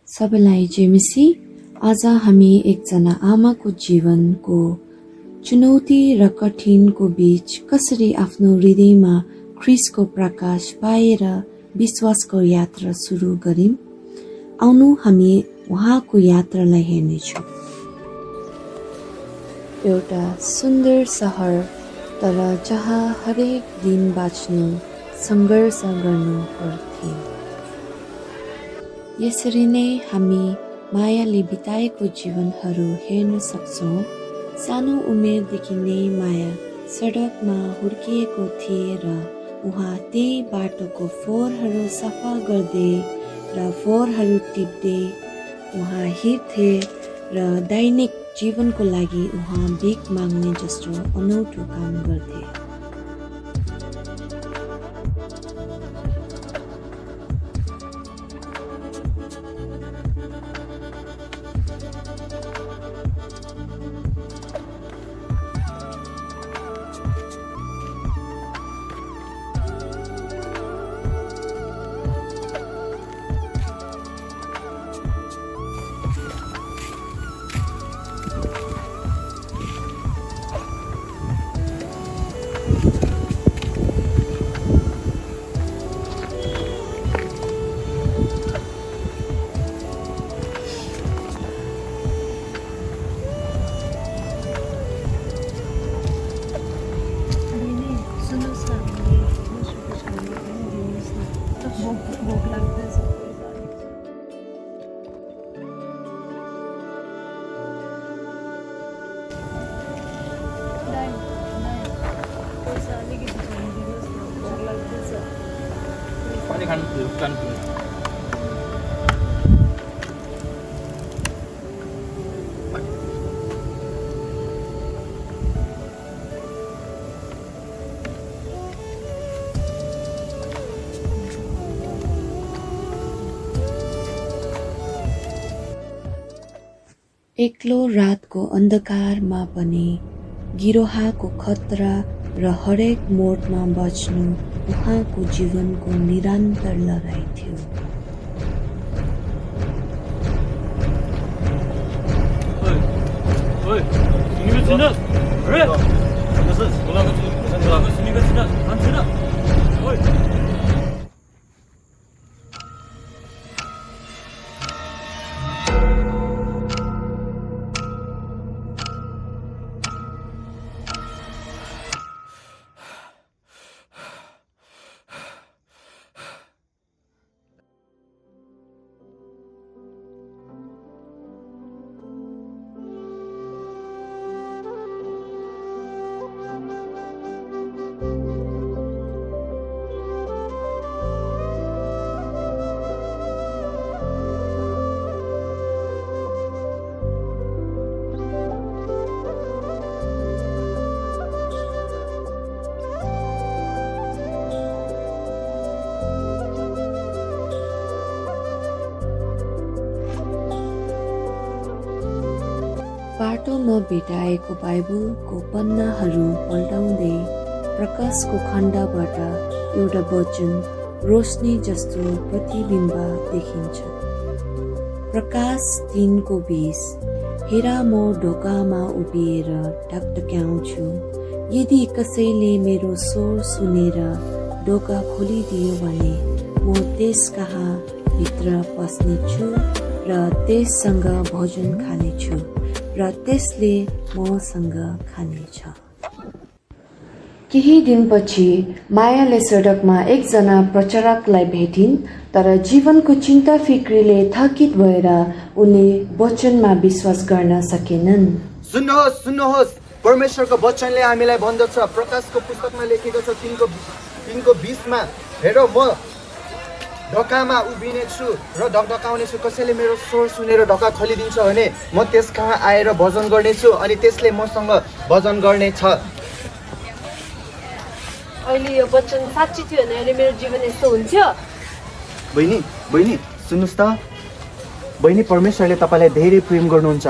सबैलाई जेमिसी। आज हामी एकजना आमाको जीवनको चुनौती र कठिनको बीच कसरी आफ्नो हृदयमा ख्रीष्टको प्रकाश पाएर विश्वासको यात्रा सुरु गर्यौं। आउनु हामी उहाँको यात्रालाई हेर्नेछौँ। एउटा सुन्दर सहर, तर जहाँ हरेक दिन बाँच्नु सङ्घर्ष गर्नु पर्थ्यो। यसरी नै हामी मायाले बिताएको जीवनहरू हेर्न सक्छौँ। सानो उमेरदेखि नै माया सडकमा हुर्किएको थिए र उहाँ त्यही बाटोको फोहोरहरू सफा गर्दै र फोहोरहरू टिप्दै उहाँ हिँड्थे र दैनिक जीवनको लागि उहाँ भिख माग्ने जस्तो अनौठो काम गर्थे। एक्लो रातको अन्धकारमा पनि गिरोहाको खतरा र हरेक मोडमा बच्नु उहाँको जीवनको निरन्तर लडाइँ थियो। बाटोमा भेटाएको बाइबलको पन्नाहरू पल्टाउँदै प्रकाशको खण्डबाट एउटा वचन रोशनी जस्तो प्रतिबिम्ब देखिन्छ। प्रकाश 3:20, हेर म ढोकामा उभिएर ढकढक्याउँछु। यदि कसैले मेरो स्वर सुनेर ढोका खोलिदियो भने म त्यस कहाँ भित्र पस्नेछु र त्यससँग भोजन खानेछु र त्यसले मसँग खानेछ। केही दिनपछि मायाले सडकमा एकजना प्रचारकलाई भेटिन्, तर जीवनको चिन्ता फिक्रीले थकित भएर उनले वचनमा विश्वास गर्न सकेनन्। सुन्नुहोस्, परमेश्वरको वचनले हामीलाई भन्दछ, प्रकाशको पुस्तकमा लेखेको छ 3:20मा, हेर म ढोकामा उभिनेछु र ढकढकाउनेछु। कसैले मेरो स्वर सुनेर ढोका खोलिदिन्छ भने म त्यस कहाँ आएर भजन गर्नेछु अनि त्यसले मसँग भजन गर्नेछ। अहिले यो वचन साँच्ची थियो भने अहिले मेरो जीवन यस्तो हुन्थ्यो। बहिनी सुन्नुहोस् त, बहिनी परमेश्वरले तपाईँलाई धेरै प्रेम गर्नुहुन्छ।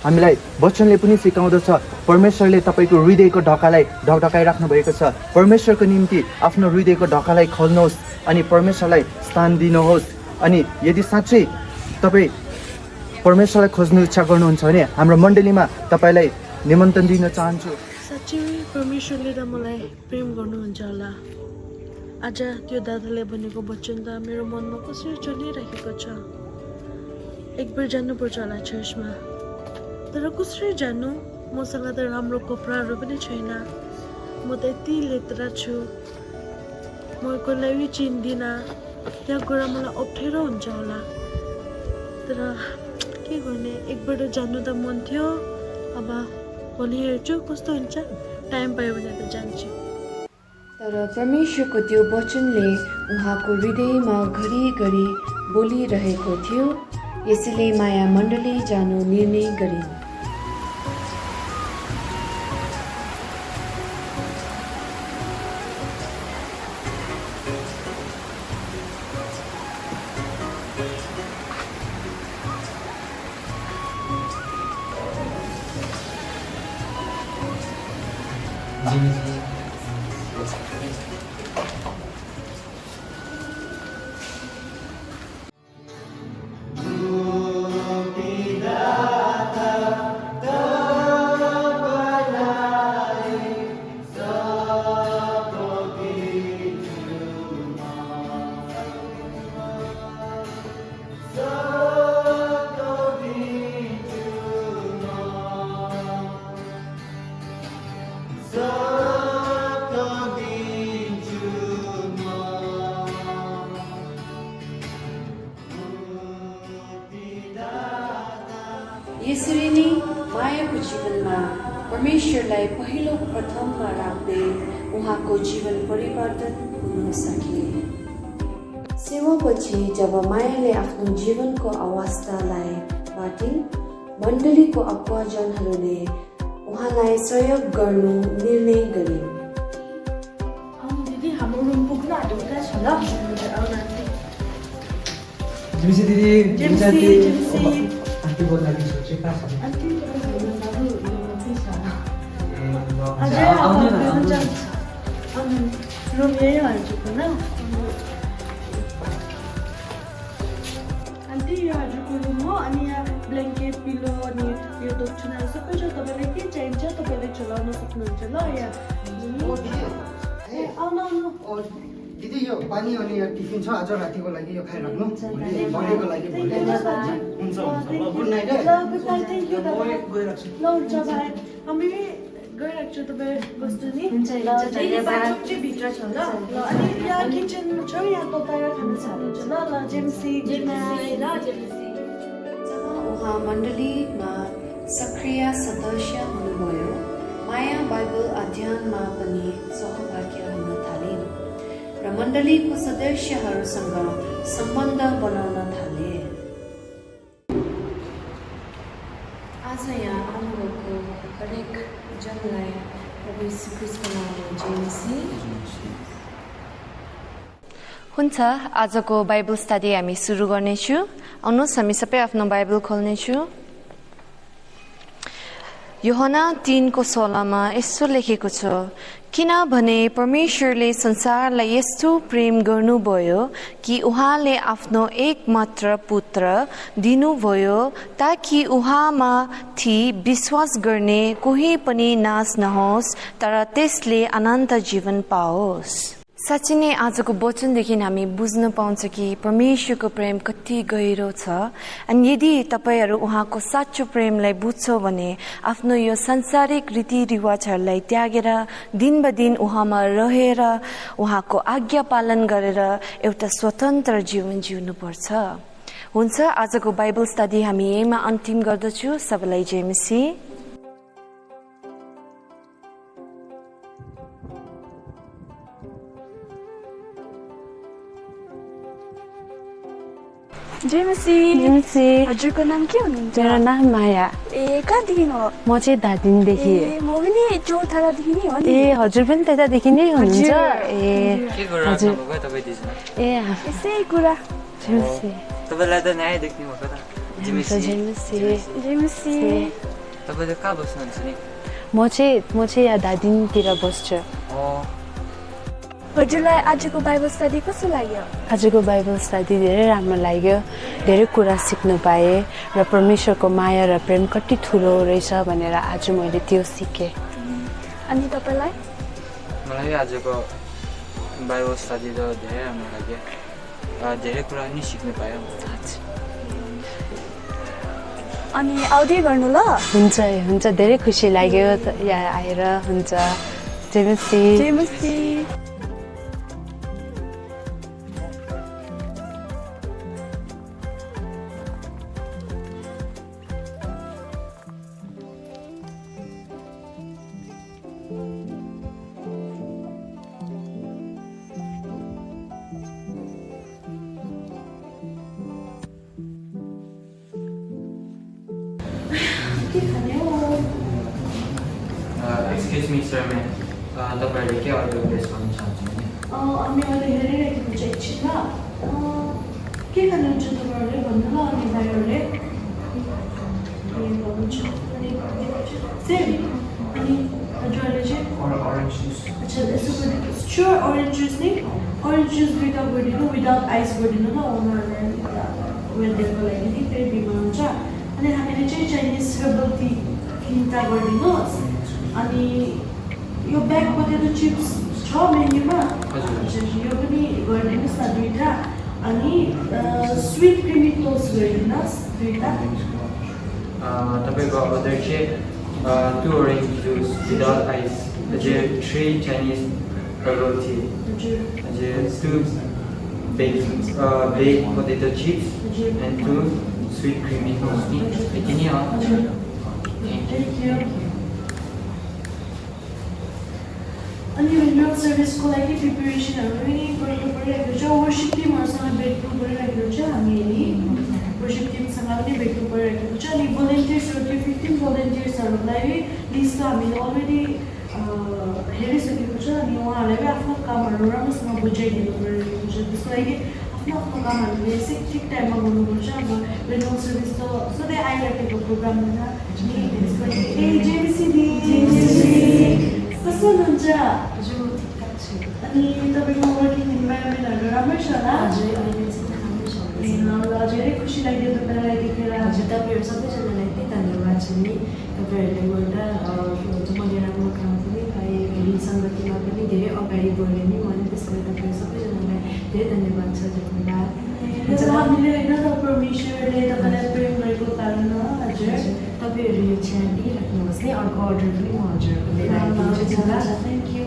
हामीलाई वचनले पनि सिकाउँदछ परमेश्वरले तपाईँको हृदयको ढोकालाई ढकढकाइराख्नु भएको छ। परमेश्वरको निम्ति आफ्नो हृदयको ढोकालाई खोल्नुहोस् अनि परमेश्वरलाई स्थान दिनुहोस्। अनि यदि साँच्चै तपाईँ परमेश्वरलाई खोज्नु इच्छा गर्नुहुन्छ भने हाम्रो मण्डलीमा तपाईँलाई निमन्त्रण दिन चाहन्छु। साँच्चै परमेश्वरले त मलाई प्रेम गर्नुहुन्छ होला। आज त्यो दादाले भनेको वचन त मेरो मनमा कसरी चलिरहेको छ। एक बेर जानुपर्छ होला चर्चमा, तर कसरी जानु? मसँग त राम्रो कपडाहरू पनि छैन, म त यति लेत्रा छु, म कसैलाई पनि चिन्दिनँ, त्यहाँ गएर मलाई अप्ठ्यारो हुन्छ होला। तर के गर्ने, एकपल्ट जानु त मन थियो, अब भोलि हेर्छु कस्तो हुन्छ, टाइम पायो भने त जान्छु। तर परमेश्वरको त्यो वचनले उहाँको हृदयमा घरिघरि बोलिरहेको थियो, यसैले माया मण्डली जानु निर्णय गरिन्। यसरी नै मायाको जीवनमा परमेश्वरलाई पहिलो प्रथममा राख्दै उहाँको जीवन परिवर्तन हुन सके। सेवापछि जब मायाले आफ्नो जीवनको अवस्थालाई बाटिन्, मण्डलीको अगुवाजनहरूले उहाँलाई सहयोग गर्नु निर्णय गरिन्। दिदी हाम्रो रुम पुग्न आँटेको छ ल। आन्टीको लागि सोचेका छन्। रुम यही हजुरको न आन्टी, यो हजुरको रुम हो। अनि यहाँ ब्ल्याङ्केट, पिलो अनि यो दोक्छुनाहरू सबै छ। तपाईँलाई के चाहिन्छ तपाईँले चलाउन सक्नुहुन्छ ल। यहाँ आउनु आउनु। दिदी यो पानी अनि यो टिफिन छ आज रातिको लागि, यो खाइराख्नु भनेको लागि। हुन्छ गुड नाइट। ल गुड नाइट, थ्याङ्क यू दादा। ल हुन्छ भाइ, हामी गइराख्छु, तपाईँ बस्नु नि। बाथरुम चाहिँ भित्र छ ल। अनि यहाँ किचन छ, यहाँ तताएर खाना सक्नुहुन्छ ल। ल जेम्सी, जब उहाँ मण्डलीमा सक्रिय सदस्य हुनुभयो, माया बाइबल अध्ययनमा पनि सहभागी हुन थालिन् र मण्डलीको सदस्यहरूसँग सम्बन्ध बनाउन थाले। आज यहाँ आउनुभएको हरेक जनलाई प्रभु यीशु ख्रीष्टको नाममा जय मसीह। हुन्छ, आजको बाइबल स्टडी हामी सुरु गर्नेछु। आउनुहोस् हामी सबै आफ्नो बाइबल खोल्नेछु। यूहन्ना 3:16मा यसो लेखेको छ, किनभने परमेश्वरले संसारलाई यस्तो प्रेम गर्नुभयो कि उहाँले आफ्नो एकमात्र पुत्र दिनुभयो ताकि उहाँमाथि विश्वास गर्ने कोही पनि नाश नहोस् तर त्यसले अनन्त जीवन पाओस्। साँच्चै नै आजको वचनदेखि हामी बुझ्न पाउँछ कि परमेश्वरको प्रेम कति गहिरो छ। अनि यदि तपाईँहरू उहाँको साँचो प्रेमलाई बुझ्छौ भने आफ्नो यो सांसारिक रीतिरिवाजहरूलाई त्यागेर दिन ब दिन उहाँमा रहेर उहाँको आज्ञा पालन गरेर एउटा स्वतन्त्र जीवन जिउनुपर्छ। हुन्छ, आजको बाइबल स्टडी हामी यहीमा अन्तिम गर्दछु। सबैलाई जय मसीह। जय मसी। हजुरको नाम के हुनुहुन्छ? मेरो नाम माया। ए कहाँदेखि हो? म चाहिँ धादिङदेखि। म पनि चौथारादेखि नै हो नि। ए हजुर पनि त्यतादेखि नै हुनुहुन्छ? ए यसै कुरा। तपाईँलाई त न्याय देख्नु भएको त। जय मसी। तपाईँले कहाँ बस्नुहुन्छ नि? म चाहिँ यहाँ धादिङतिर बस्छु। हजुरलाई आजको बाइबल स्टडी कस्तो लाग्यो? आजको बाइबल स्टडी धेरै राम्रो लाग्यो। धेरै कुरा सिक्न पाएँ र परमेश्वरको माया र प्रेम कति ठुलो रहेछ भनेर आज मैले त्यो सिकेँ। अनि तपाईँलाई? मलाई आजको बाइबल स्टडी त धेरै राम्रो लाग्यो। धेरै कुरा नि सिक्न पाएँ। अनि आउँदै गर्नु ल? हुन्छ धेरै खुसी लाग्यो यहाँ आएर। हुन्छ जय मसीह। Excuse me, sir, ma'am. तपाईँहरूले के अर्डर प्लेस गर्न चाहनुहुन्छ? हामी अहिले हेरिरहेको हुन्छ एकछिन ल। के खानुहुन्छ तपाईँहरूले भन्नु ल। अनि भाइहरूले सेम। अनि हजुरहरूले चाहिँ अच्छा यसो गरिदिनु स्योर ओरेन्ज जुस नि। ओरेन्ज जुस 2टा गरिदिनु विदाउट आइस गरिदिनु ल। उनीहरूलाई वेदरको लागि नि फेरि बिमार हुन्छ। अनि हामीले चाहिँ चाइनिज हर्बल टी 3टा गरिदिनुहोस्। अनि यो ब्याग पोटेटो चिप्स छ मेन्यूमा? हजुर यो पनि गरिदिनुहोस् न 2टा। अनि स्विट क्रिमी टोस्ट गरिदिनुहोस् 2टा। तपाईँको अर्डर चाहिँ 2 orange juice without ice, 3 Chinese herbal tea, 2 baked potato chips, and 2 sweet creamy toast. Thank you. अनि रिन्युअल सर्भिसको लागि प्रिपेरेसनहरू पनि गर्नु परिरहेको छ। वर्सिप टिमहरूसँग भेट्नु परिरहेको छ। हामीले वर्सिप टिमसँग पनि भेट्नु परिरहेको छ। अनि भोलिन्टियर्सहरू त्यो 15 भोलिन्टियर्सहरूलाई लिस्ट हामीले अलरेडी हेरिसकेको छ। अनि उहाँहरूले पनि आफ्नो कामहरू राम्रोसँग बुझाइदिनु परिरहेको छ। त्यसको लागि आफ्नो कामहरूले ठिक टाइममा गर्नुपर्छ। अब रिन्युअल सर्भिस त सधैँ आइरहेको प्रोग्राम होइन। त्यसको लागि कस्तो हुनुहुन्छ? अनि तपाईँको वर्किङ इन्भाइरोमेन्टहरू राम्रै छ होला? धेरै खुसी लाग्यो तपाईँलाई देखेर। हजुर तपाईँहरू सबैजनालाई यति धन्यवाद छ नि। तपाईँहरूले गर्दा मैले राम्रो काम पनि पाएँ। फेरि सङ्गतिमा पनि धेरै अगाडि बढेँ नि मैले। त्यसको लागि तपाईँहरू सबैजनालाई धेरै धन्यवाद छ। धन्यवाद। हामीले होइन त परमेश्वरले तपाईँलाई प्रेम गरेको कारण हो। हजुर तपाईँहरू यो चिया दिइराख्नुहोस् नि। अर्को अर्डर पनि म हजुरहरूले राखिदिन्छु। Thank you.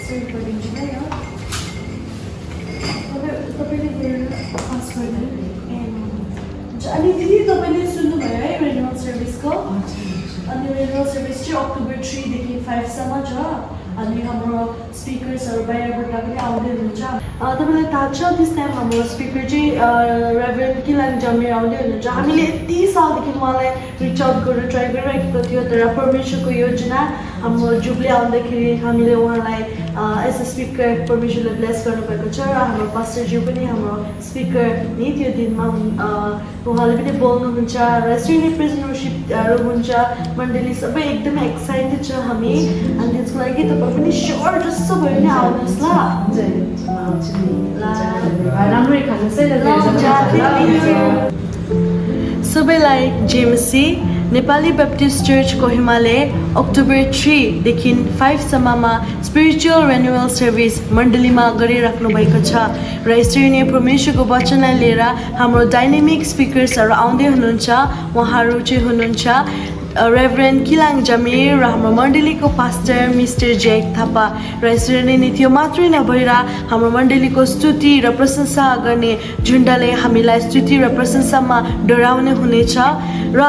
सर्भ गरिदिन्छु है। तपाईँले पास गरिदिनु। अनि दिदी तपाईँले सुन्नुभयो है रिन्युअल सर्भिसको? अनि रिन्युअल सर्भिस चाहिँ अक्टोबर 3 देखि 5 सम्म छ। अनि हाम्रो स्पिकर्सहरू बाहिरबाट पनि आउँदै हुनुहुन्छ। तपाईँलाई थाहा छ दिस टाइम हाम्रो स्पिकर चाहिँ रेभरेन्ड किलाङ जमेर आउँदै हुनुहुन्छ। हामीले यति सालदेखि उहाँलाई रिच आउट गरेर ट्राई गरिरहेको थियो। तर परमेश्वरको योजना हाम्रो जुब्ली आउँदाखेरि हामीले उहाँलाई एज अ स्पिकर परमेश्वरले ब्लेस गर्नुभएको छ। र हाम्रो पास्टरज्यू पनि हाम्रो स्पिकर नि त्यो दिनमा उहाँले पनि बोल्नुहुन्छ। र यसरी नै प्रेजेन्टरसिपहरू हुन्छ। मण्डली सबै एकदमै एक्साइटेड छ हामी। अनि त्यसको लागि तपाईँ पनि स्योर जस्तो भयो भने आउनुहोस् ल। राम्रै खानुहोस् है। सबैलाई जेमसी नेपाली बैप्टिस्ट चर्च कोहिमाले अक्टोबर 3 देखि 5 सम्ममा स्पिरिचुअल रेन्युअल सर्भिस मण्डलीमा गरिराख्नु भएको छ। र यसरी नै परमेश्वरको वचनलाई लिएर हाम्रो डाइनामिक स्पिकर्सहरू आउँदै हुनुहुन्छ। उहाँहरू चाहिँ हुनुहुन्छ रेभरेन्ड किलाङ जमेर र हाम्रो मण्डलीको पास्टर मिस्टर जैक थापा। र यसरी नै त्यो मात्रै नभएर हाम्रो मण्डलीको स्तुति र प्रशंसा गर्ने झुन्डले हामीलाई स्तुति र प्रशंसामा डराउने हुनेछ। र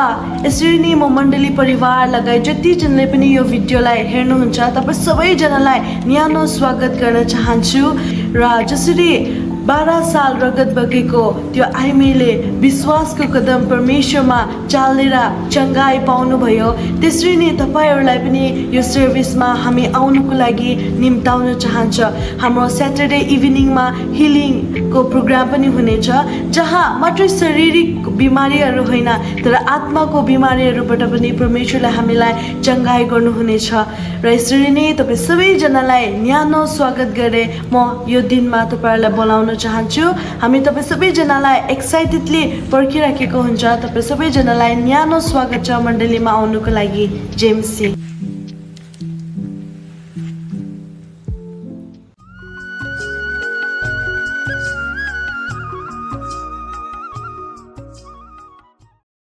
यसरी नै म मण्डली परिवार लगायत जतिजनाले पनि यो भिडियोलाई हेर्नुहुन्छ तपाईँ सबैजनालाई न्यानो स्वागत गर्न चाहन्छु। र जसरी 12 साल रगत बगेको त्यो आइमीले विश्वासको कदम परमेश्वरमा चालेर चङ्गाई पाउनुभयो। त्यसरी नै तपाईँहरूलाई पनि यो सर्भिसमा हामी आउनुको लागि निम्ताउन चाहन्छ। हाम्रो स्याटरडे इभिनिङमा हिलिङको प्रोग्राम पनि हुनेछ, जहाँ मात्रै शारीरिक बिमारीहरू होइन तर आत्माको बिमारीहरूबाट पनि परमेश्वरले हामीलाई चङ्गाई गर्नुहुनेछ। र यसरी नै तपाईँ सबैजनालाई न्यानो स्वागत गरे म यो दिनमा तपाईँहरूलाई बोलाउन चाहन्छु। हामी तपाईँ सबैजनालाई एक्साइटेडली पर्खिराखेको हुन्छ। तपाईँ सबैजनालाई न्यानो स्वागत छ मण्डलीमा आउनुको लागि। जेम्सी